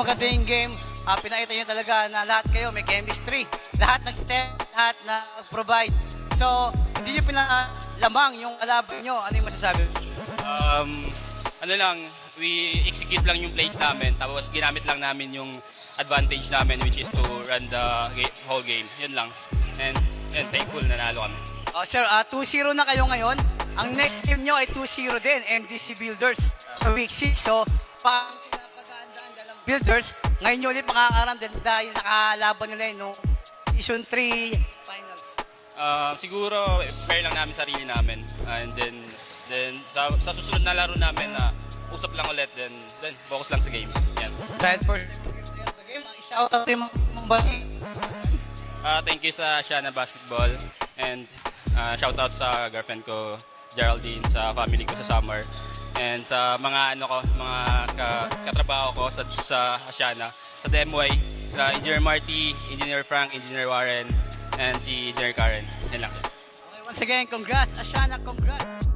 Maganda yung game. Pinakita nyo talaga na lahat kayo may chemistry. Lahat nag-test, lahat nag-provide. So, hindi nyo pinalamang yung kalaban nyo. Ano yung masasabi? Ano lang, we execute lang yung plays namin. Tapos ginamit lang namin yung advantage namin, which is to run the whole game. Yun lang. And thankful na nalo kami. Sir, 2-0 na kayo ngayon. Ang next game nyo ay 2-0 din, MDC Builders sa week 6. So, pagandaan dalang Builders, ngayon nyo ulit makakaramdam dahil nakalaban nila no Season 3 Finals. Siguro, fair lang namin sarili namin. And then sa susunod na laro namin, usap lang ulit, then focus lang sa game. Yan. Dahil for the game, shout out yung mga bati. Thank you sa Shana Basketball. And shout out sa girlfriend ko, Geraldine, sa family ko sa Summer. And sa mga mga katrabaho ko sa Asiana, sa DMY, sa Engineer Marty, Engineer Frank, Engineer Warren, and si Engineer Karen. Yan lang. Okay, once again, congrats, Asiana, congrats.